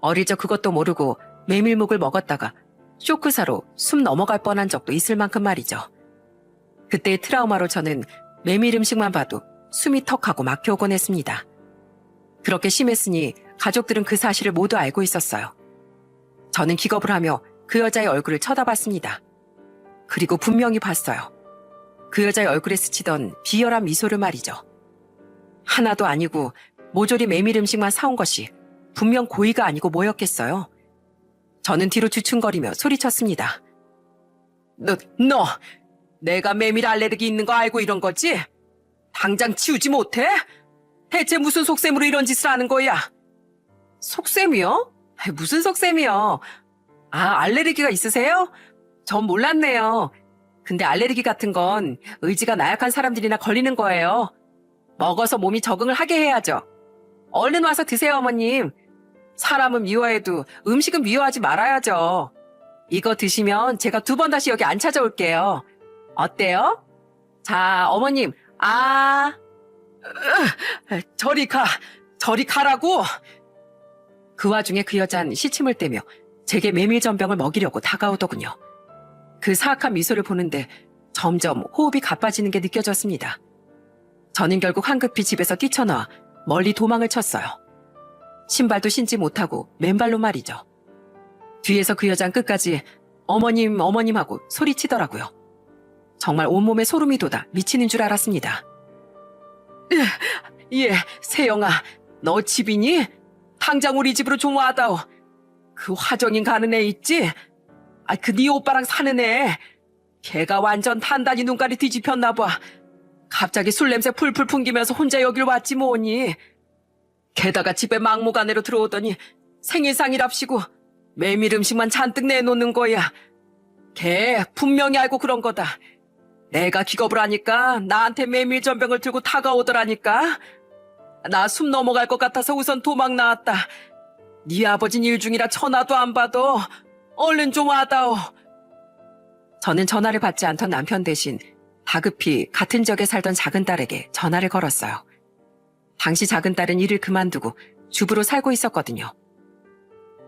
어릴 적 그것도 모르고 메밀묵을 먹었다가 쇼크사로 숨 넘어갈 뻔한 적도 있을 만큼 말이죠. 그때의 트라우마로 저는 메밀 음식만 봐도 숨이 턱하고 막혀오곤 했습니다. 그렇게 심했으니 가족들은 그 사실을 모두 알고 있었어요. 저는 기겁을 하며 그 여자의 얼굴을 쳐다봤습니다. 그리고 분명히 봤어요. 그 여자의 얼굴에 스치던 비열한 미소를 말이죠. 하나도 아니고 모조리 메밀 음식만 사온 것이 분명 고의가 아니고 뭐였겠어요. 저는 뒤로 주춤거리며 소리쳤습니다. 너, 내가 메밀 알레르기 있는 거 알고 이런 거지? 당장 치우지 못해? 대체 무슨 속셈으로 이런 짓을 하는 거야? 속셈이요? 무슨 속셈이요? 아, 알레르기가 있으세요? 전 몰랐네요. 근데 알레르기 같은 건 의지가 나약한 사람들이나 걸리는 거예요. 먹어서 몸이 적응을 하게 해야죠. 얼른 와서 드세요, 어머님. 사람은 미워해도 음식은 미워하지 말아야죠. 이거 드시면 제가 2번 다시 여기 안 찾아올게요. 어때요? 자, 어머님, 저리 가라고! 그 와중에 그 여잔 시침을 떼며 제게 메밀전병을 먹이려고 다가오더군요. 그 사악한 미소를 보는데 점점 호흡이 가빠지는 게 느껴졌습니다. 저는 결국 황급히 집에서 뛰쳐나와 멀리 도망을 쳤어요. 신발도 신지 못하고 맨발로 말이죠. 뒤에서 그 여잔 끝까지 어머님, 어머님 하고 소리치더라고요. 정말 온몸에 소름이 돋아 미치는 줄 알았습니다. 예, 세영아, 너 집이니? 당장 우리 집으로 좀 와다오. 그 화정인 가는 애 있지? 그 네 오빠랑 사는 애. 걔가 완전 단단히 눈깔이 뒤집혔나 봐. 갑자기 술 냄새 풀풀 풍기면서 혼자 여길 왔지 뭐니. 게다가 집에 막무가내로 들어오더니 생일상이랍시고 메밀 음식만 잔뜩 내놓는 거야. 걔 분명히 알고 그런 거다. 내가 기겁을 하니까 나한테 메밀 전병을 들고 다가오더라니까. 나 숨 넘어갈 것 같아서 우선 도망 나왔다. 네 아버진 일 중이라 전화도 안 받어. 얼른 좀 와다오. 저는 전화를 받지 않던 남편 대신 다급히 같은 지역에 살던 작은 딸에게 전화를 걸었어요. 당시 작은 딸은 일을 그만두고 주부로 살고 있었거든요.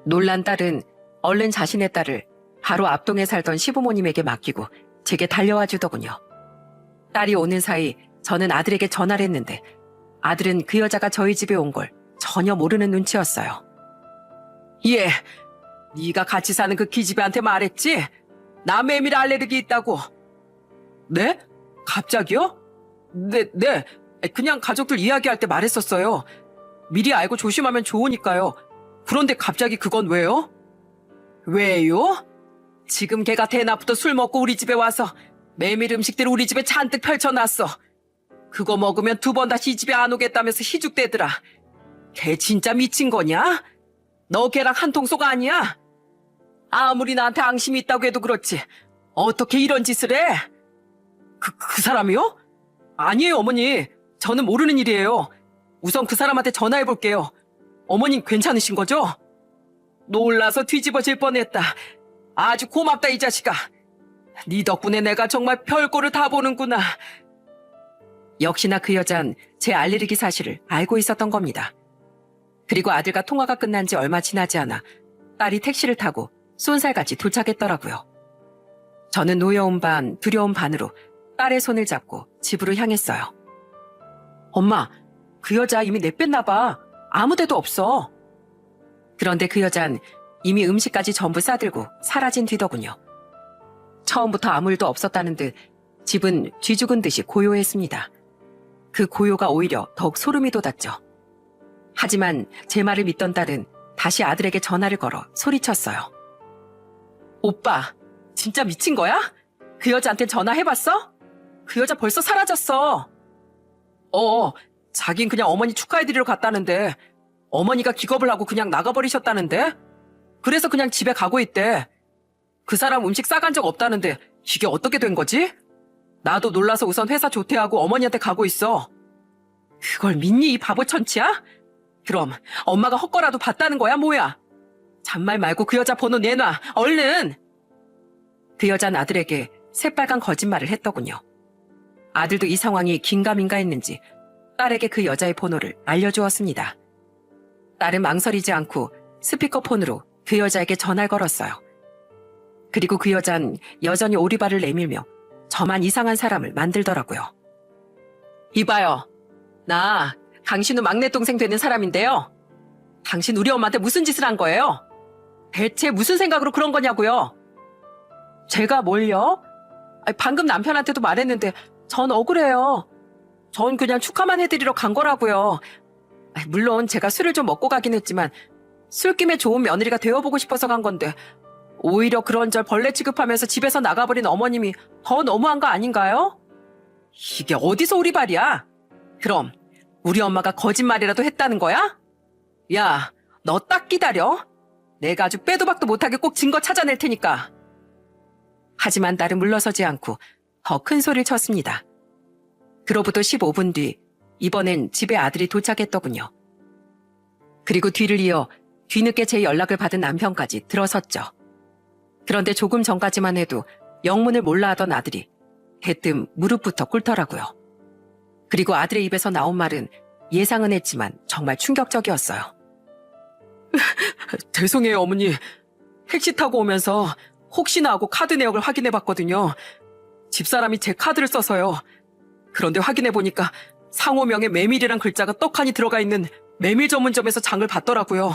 놀란 딸은 얼른 자신의 딸을 바로 앞동에 살던 시부모님에게 맡기고 제게 달려와 주더군요. 딸이 오는 사이 저는 아들에게 전화를 했는데 아들은 그 여자가 저희 집에 온 걸 전혀 모르는 눈치였어요. 예, 네가 같이 사는 그 기집애한테 말했지? 나 메밀 알레르기 있다고. 네? 갑자기요? 네. 그냥 가족들 이야기할 때 말했었어요. 미리 알고 조심하면 좋으니까요. 그런데 갑자기 그건 왜요? 왜요? 지금 걔가 대낮부터 술 먹고 우리 집에 와서 메밀 음식들을 우리 집에 잔뜩 펼쳐놨어. 그거 먹으면 2번 다시 이 집에 안 오겠다면서 희죽대더라. 걔 진짜 미친 거냐? 너 걔랑 한통속 아니야? 아무리 나한테 앙심이 있다고 해도 그렇지. 어떻게 이런 짓을 해? 그 사람이요? 아니에요, 어머니. 저는 모르는 일이에요. 우선 그 사람한테 전화해 볼게요. 어머님 괜찮으신 거죠? 놀라서 뒤집어질 뻔했다. 아주 고맙다, 이 자식아. 네 덕분에 내가 정말 별꼴을 다 보는구나. 역시나 그 여잔 제 알레르기 사실을 알고 있었던 겁니다. 그리고 아들과 통화가 끝난 지 얼마 지나지 않아 딸이 택시를 타고 쏜살같이 도착했더라고요. 저는 노여움 반 두려움 반으로 딸의 손을 잡고 집으로 향했어요. 엄마, 그 여자 이미 내뺐나 봐. 아무 데도 없어. 그런데 그 여잔 이미 음식까지 전부 싸들고 사라진 뒤더군요. 처음부터 아무 일도 없었다는 듯 집은 쥐 죽은 듯이 고요했습니다. 그 고요가 오히려 더욱 소름이 돋았죠. 하지만 제 말을 믿던 딸은 다시 아들에게 전화를 걸어 소리쳤어요. 오빠, 진짜 미친 거야? 그 여자한테 전화해봤어? 그 여자 벌써 사라졌어. 자긴 그냥 어머니 축하해드리러 갔다는데 어머니가 기겁을 하고 그냥 나가버리셨다는데? 그래서 그냥 집에 가고 있대. 그 사람 음식 싸간 적 없다는데 이게 어떻게 된 거지? 나도 놀라서 우선 회사 조퇴하고 어머니한테 가고 있어. 그걸 믿니, 이 바보 천치야? 그럼 엄마가 헛거라도 봤다는 거야, 뭐야? 잔말 말고 그 여자 번호 내놔, 얼른! 그 여자는 아들에게 새빨간 거짓말을 했더군요. 아들도 이 상황이 긴가민가 했는지 딸에게 그 여자의 번호를 알려주었습니다. 딸은 망설이지 않고 스피커폰으로 그 여자에게 전화를 걸었어요. 그리고 그 여잔 여전히 오리발을 내밀며 저만 이상한 사람을 만들더라고요. 이봐요. 나 강신우 막내 동생 되는 사람인데요. 당신 우리 엄마한테 무슨 짓을 한 거예요? 대체 무슨 생각으로 그런 거냐고요? 제가 뭘요? 방금 남편한테도 말했는데 전 억울해요. 전 그냥 축하만 해드리러 간 거라고요. 물론 제가 술을 좀 먹고 가긴 했지만 술김에 좋은 며느리가 되어보고 싶어서 간 건데 오히려 그런절 벌레 취급하면서 집에서 나가버린 어머님이 더 너무한 거 아닌가요? 이게 어디서 오리발이야? 그럼 우리 엄마가 거짓말이라도 했다는 거야? 야, 너 딱 기다려. 내가 아주 빼도 박도 못하게 꼭 증거 찾아낼 테니까. 하지만 딸은 물러서지 않고 더 큰 소리를 쳤습니다. 그로부터 15분 뒤 이번엔 집에 아들이 도착했더군요. 그리고 뒤를 이어 뒤늦게 제 연락을 받은 남편까지 들어섰죠. 그런데 조금 전까지만 해도 영문을 몰라 하던 아들이 대뜸 무릎부터 꿇더라고요. 그리고 아들의 입에서 나온 말은 예상은 했지만 정말 충격적이었어요. 죄송해요, 어머니. 택시 타고 오면서 혹시나 하고 카드 내역을 확인해봤거든요. 집사람이 제 카드를 써서요. 그런데 확인해보니까 상호명에 메밀이란 글자가 떡하니 들어가 있는 메밀 전문점에서 장을 봤더라고요.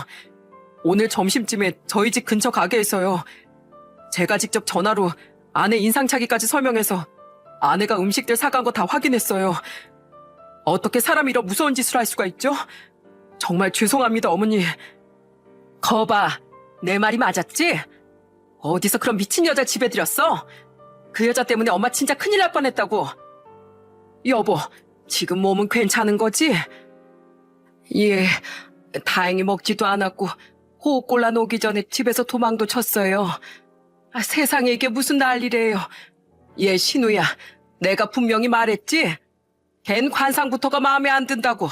오늘 점심쯤에 저희 집 근처 가게에서요. 제가 직접 전화로 아내 인상착의까지 설명해서 아내가 음식들 사간 거 다 확인했어요. 어떻게 사람이 이런 무서운 짓을 할 수가 있죠? 정말 죄송합니다, 어머니. 거봐, 내 말이 맞았지? 어디서 그런 미친 여자 집에 들였어? 그 여자 때문에 엄마 진짜 큰일 날 뻔했다고. 여보, 지금 몸은 괜찮은 거지? 예, 다행히 먹지도 않았고 호흡 곤란 오기 전에 집에서 도망도 쳤어요. 세상에 이게 무슨 난리래요. 예, 신우야, 내가 분명히 말했지? 걘 관상부터가 마음에 안 든다고.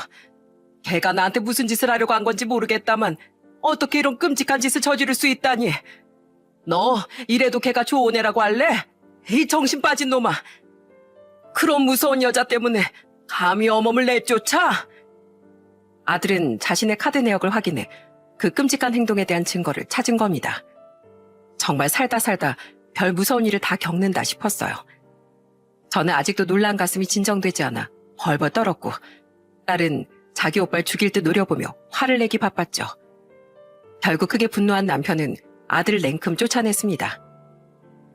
걔가 나한테 무슨 짓을 하려고 한 건지 모르겠다만 어떻게 이런 끔찍한 짓을 저지를 수 있다니. 너 이래도 걔가 좋은 애라고 할래? 이 정신 빠진 놈아. 그런 무서운 여자 때문에 감히 어멈을 내쫓아? 아들은 자신의 카드 내역을 확인해 그 끔찍한 행동에 대한 증거를 찾은 겁니다. 정말 살다 별 무서운 일을 다 겪는다 싶었어요. 저는 아직도 놀란 가슴이 진정되지 않아 벌벌 떨었고 딸은 자기 오빠를 죽일 듯 노려보며 화를 내기 바빴죠. 결국 크게 분노한 남편은 아들을 냉큼 쫓아냈습니다.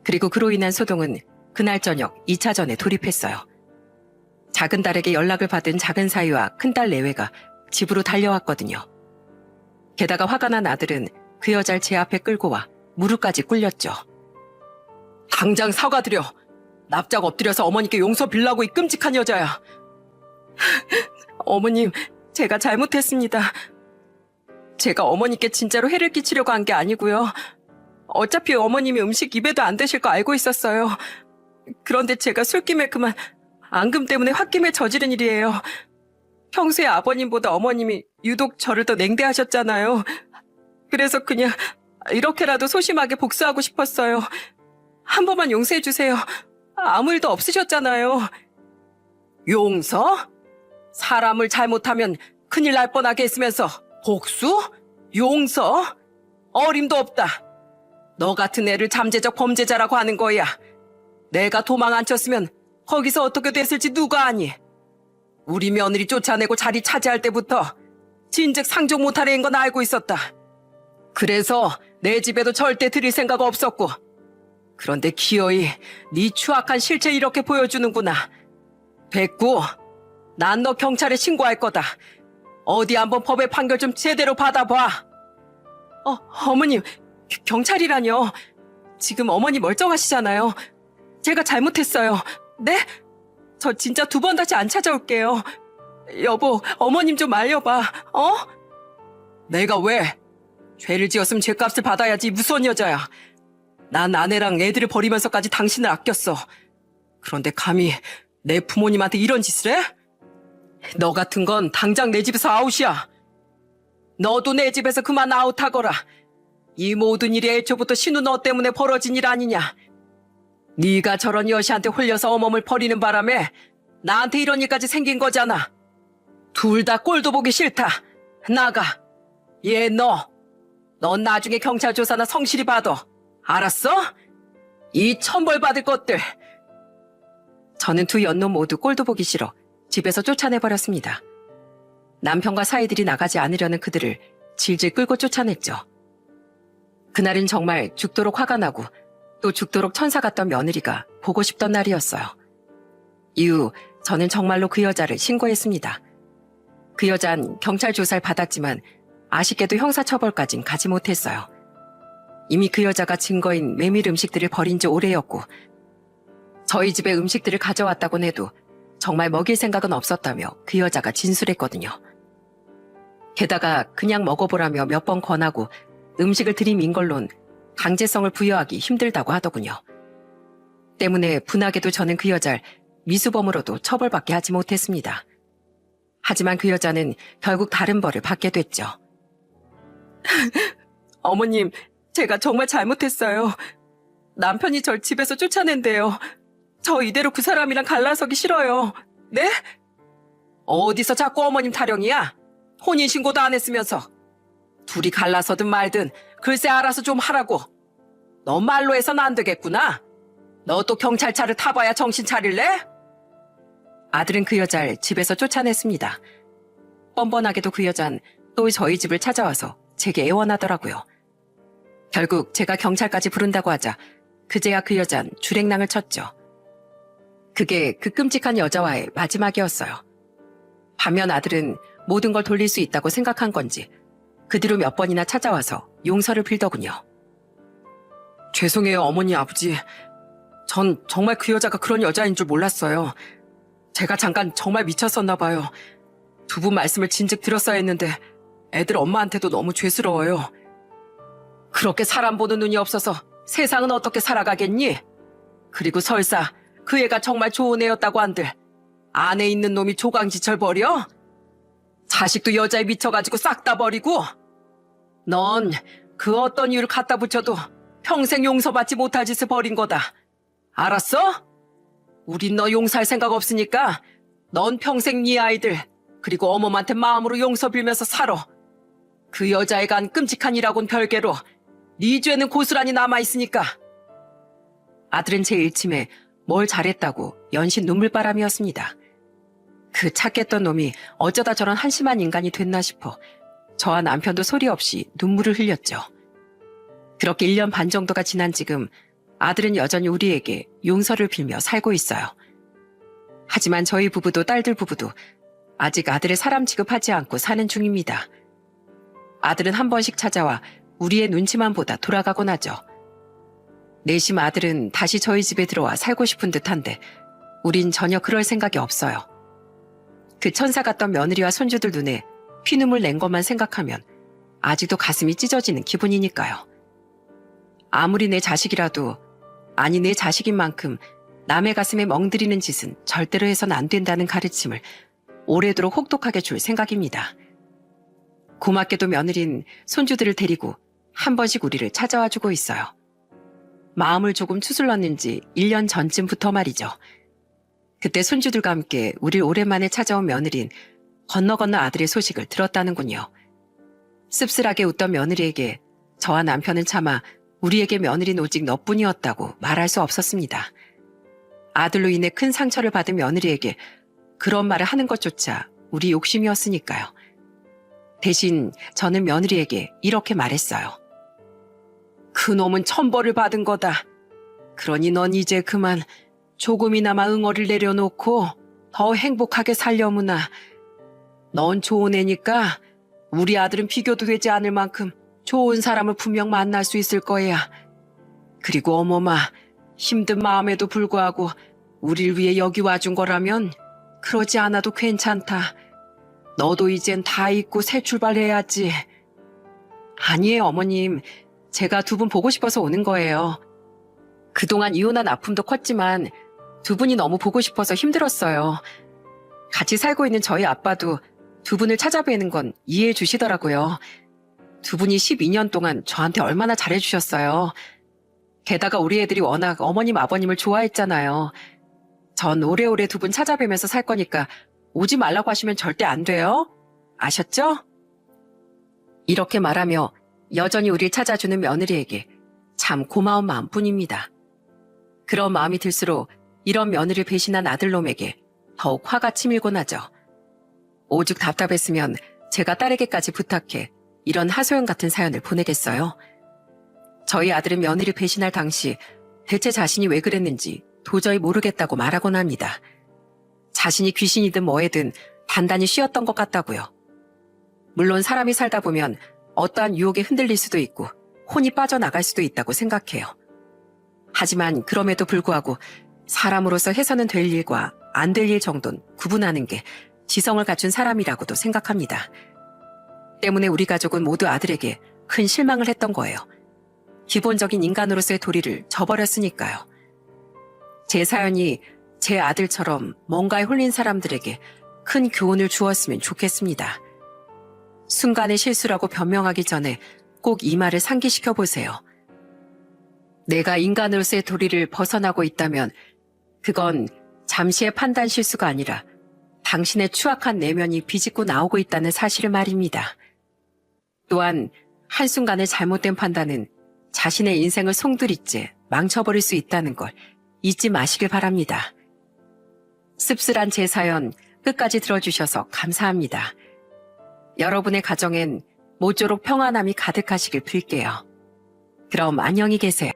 그리고 그로 인한 소동은 그날 저녁 2차전에 돌입했어요. 작은 딸에게 연락을 받은 작은 사위와 큰딸 내외가 집으로 달려왔거든요. 게다가 화가 난 아들은 그 여자를 제 앞에 끌고 와 무릎까지 꿇렸죠. 당장 사과드려. 납작 엎드려서 어머니께 용서 빌라고 이 끔찍한 여자야. 어머님, 제가 잘못했습니다. 제가 어머니께 진짜로 해를 끼치려고 한 게 아니고요. 어차피 어머님이 음식 입에도 안 드실 거 알고 있었어요. 그런데 제가 술김에 그만 앙금 때문에 홧김에 저지른 일이에요. 평소에 아버님보다 어머님이 유독 저를 더 냉대하셨잖아요. 그래서 그냥 이렇게라도 소심하게 복수하고 싶었어요. 한 번만 용서해 주세요. 아무 일도 없으셨잖아요. 용서? 사람을 잘못하면 큰일 날 뻔하게 했으면서 복수? 용서? 어림도 없다. 너 같은 애를 잠재적 범죄자라고 하는 거야. 내가 도망 안 쳤으면 거기서 어떻게 됐을지 누가 아니. 우리 며느리 쫓아내고 자리 차지할 때부터 진즉 상종 못할 애인 건 알고 있었다. 그래서 내 집에도 절대 들일 생각 없었고. 그런데 기어이 네 추악한 실체 이렇게 보여주는구나. 됐고, 난 너 경찰에 신고할 거다. 어디 한번 법의 판결 좀 제대로 받아봐. 어머님, 경찰이라뇨. 지금 어머니 멀쩡하시잖아요. 제가 잘못했어요. 네? 저 진짜 2번 다시 안 찾아올게요. 여보, 어머님 좀 말려봐. 내가 왜? 죄를 지었으면 죄값을 받아야지. 무서운 여자야. 난 아내랑 애들을 버리면서까지 당신을 아꼈어. 그런데 감히 내 부모님한테 이런 짓을 해? 너 같은 건 당장 내 집에서 아웃이야. 너도 내 집에서 그만 아웃하거라. 이 모든 일이 애초부터 신우 너 때문에 벌어진 일 아니냐. 네가 저런 여시한테 홀려서 어멈을 버리는 바람에 나한테 이런 일까지 생긴 거잖아. 둘 다 꼴도 보기 싫다. 나가. 넌 나중에 경찰 조사나 성실히 받아. 알았어? 이 천벌 받을 것들. 저는 두 연놈 모두 꼴도 보기 싫어 집에서 쫓아내버렸습니다. 남편과 사이들이 나가지 않으려는 그들을 질질 끌고 쫓아냈죠. 그날은 정말 죽도록 화가 나고 또 죽도록 천사 같던 며느리가 보고 싶던 날이었어요. 이후 저는 정말로 그 여자를 신고했습니다. 그 여잔 경찰 조사를 받았지만 아쉽게도 형사처벌까진 가지 못했어요. 이미 그 여자가 증거인 메밀 음식들을 버린 지 오래였고 저희 집에 음식들을 가져왔다곤 해도 정말 먹일 생각은 없었다며 그 여자가 진술했거든요. 게다가 그냥 먹어보라며 몇 번 권하고 음식을 들이민 걸론 강제성을 부여하기 힘들다고 하더군요. 때문에 분하게도 저는 그 여자를 미수범으로도 처벌받게 하지 못했습니다. 하지만 그 여자는 결국 다른 벌을 받게 됐죠. 어머님, 제가 정말 잘못했어요. 남편이 절 집에서 쫓아낸대요. 저 이대로 그 사람이랑 갈라서기 싫어요. 네? 어디서 자꾸 어머님 타령이야? 혼인신고도 안 했으면서. 둘이 갈라서든 말든 글쎄 알아서 좀 하라고. 너 말로 해선 안 되겠구나. 너 또 경찰차를 타봐야 정신 차릴래? 아들은 그 여자를 집에서 쫓아냈습니다. 뻔뻔하게도 그 여잔 또 저희 집을 찾아와서 제게 애원하더라고요. 결국 제가 경찰까지 부른다고 하자 그제야 그 여잔 줄행랑을 쳤죠. 그게 그 끔찍한 여자와의 마지막이었어요. 반면 아들은 모든 걸 돌릴 수 있다고 생각한 건지 그 뒤로 몇 번이나 찾아와서 용서를 빌더군요. 죄송해요, 어머니, 아버지. 전 정말 그 여자가 그런 여자인 줄 몰랐어요. 제가 잠깐 정말 미쳤었나 봐요. 두 분 말씀을 진즉 들었어야 했는데 애들 엄마한테도 너무 죄스러워요. 그렇게 사람 보는 눈이 없어서 세상은 어떻게 살아가겠니? 그리고 설사 그 애가 정말 좋은 애였다고 한들 안에 있는 놈이 조강지철 버려? 자식도 여자에 미쳐가지고 싹 다 버리고? 넌 그 어떤 이유를 갖다 붙여도 평생 용서받지 못할 짓을 벌인 거다. 알았어? 우린 너 용서할 생각 없으니까 넌 평생 네 아이들 그리고 어머한테 마음으로 용서 빌면서 살아. 그 여자에 간 끔찍한 일하고는 별개로 네 죄는 고스란히 남아있으니까. 아들은 제 일침에 뭘 잘했다고 연신 눈물바람이었습니다. 그 착했던 놈이 어쩌다 저런 한심한 인간이 됐나 싶어 저와 남편도 소리 없이 눈물을 흘렸죠. 그렇게 1년 반 정도가 지난 지금 아들은 여전히 우리에게 용서를 빌며 살고 있어요. 하지만 저희 부부도 딸들 부부도 아직 아들을 사람 취급하지 않고 사는 중입니다. 아들은 한 번씩 찾아와 우리의 눈치만 보다 돌아가곤 하죠. 내심 아들은 다시 저희 집에 들어와 살고 싶은 듯한데 우린 전혀 그럴 생각이 없어요. 그 천사 같던 며느리와 손주들 눈에 피눈물 낸 것만 생각하면 아직도 가슴이 찢어지는 기분이니까요. 아무리 내 자식이라도, 아니 내 자식인 만큼 남의 가슴에 멍들이는 짓은 절대로 해선 안 된다는 가르침을 오래도록 혹독하게 줄 생각입니다. 고맙게도 며느린 손주들을 데리고 한 번씩 우리를 찾아와 주고 있어요. 마음을 조금 추슬렀는지 1년 전쯤부터 말이죠. 그때 손주들과 함께 우릴 오랜만에 찾아온 며느린 건너 아들의 소식을 들었다는군요. 씁쓸하게 웃던 며느리에게 저와 남편은 차마 우리에게 며느린 오직 너뿐이었다고 말할 수 없었습니다. 아들로 인해 큰 상처를 받은 며느리에게 그런 말을 하는 것조차 우리 욕심이었으니까요. 대신 저는 며느리에게 이렇게 말했어요. 그놈은 천벌을 받은 거다. 그러니 넌 이제 그만 조금이나마 응어를 내려놓고 더 행복하게 살려무나. 넌 좋은 애니까 우리 아들은 비교도 되지 않을 만큼 좋은 사람을 분명 만날 수 있을 거야. 그리고 어머마, 힘든 마음에도 불구하고 우릴 위해 여기 와준 거라면 그러지 않아도 괜찮다. 너도 이젠 다 잊고 새 출발해야지. 아니에요, 어머님. 제가 두 분 보고 싶어서 오는 거예요. 그동안 이혼한 아픔도 컸지만 두 분이 너무 보고 싶어서 힘들었어요. 같이 살고 있는 저희 아빠도 두 분을 찾아뵈는 건 이해해 주시더라고요. 두 분이 12년 동안 저한테 얼마나 잘해주셨어요. 게다가 우리 애들이 워낙 어머님 아버님을 좋아했잖아요. 전 오래오래 두 분 찾아뵈면서 살 거니까 오지 말라고 하시면 절대 안 돼요. 아셨죠? 이렇게 말하며 여전히 우리를 찾아주는 며느리에게 참 고마운 마음뿐입니다. 그런 마음이 들수록 이런 며느리를 배신한 아들놈에게 더욱 화가 치밀곤 하죠. 오죽 답답했으면 제가 딸에게까지 부탁해 이런 하소연 같은 사연을 보내겠어요. 저희 아들은 며느리 배신할 당시 대체 자신이 왜 그랬는지 도저히 모르겠다고 말하곤 합니다. 자신이 귀신이든 뭐해든 단단히 쉬었던 것 같다고요. 물론 사람이 살다 보면 어떠한 유혹에 흔들릴 수도 있고 혼이 빠져나갈 수도 있다고 생각해요. 하지만 그럼에도 불구하고 사람으로서 해서는 될 일과 안 될 일 정도는 구분하는 게 지성을 갖춘 사람이라고도 생각합니다. 때문에 우리 가족은 모두 아들에게 큰 실망을 했던 거예요. 기본적인 인간으로서의 도리를 저버렸으니까요. 제 사연이 제 아들처럼 뭔가에 홀린 사람들에게 큰 교훈을 주었으면 좋겠습니다. 순간의 실수라고 변명하기 전에 꼭 이 말을 상기시켜 보세요. 내가 인간으로서의 도리를 벗어나고 있다면 그건 잠시의 판단 실수가 아니라 당신의 추악한 내면이 비집고 나오고 있다는 사실을 말입니다. 또한 한순간의 잘못된 판단은 자신의 인생을 송두리째 망쳐버릴 수 있다는 걸 잊지 마시길 바랍니다. 씁쓸한 제 사연 끝까지 들어주셔서 감사합니다. 여러분의 가정엔 모쪼록 평안함이 가득하시길 빌게요. 그럼 안녕히 계세요.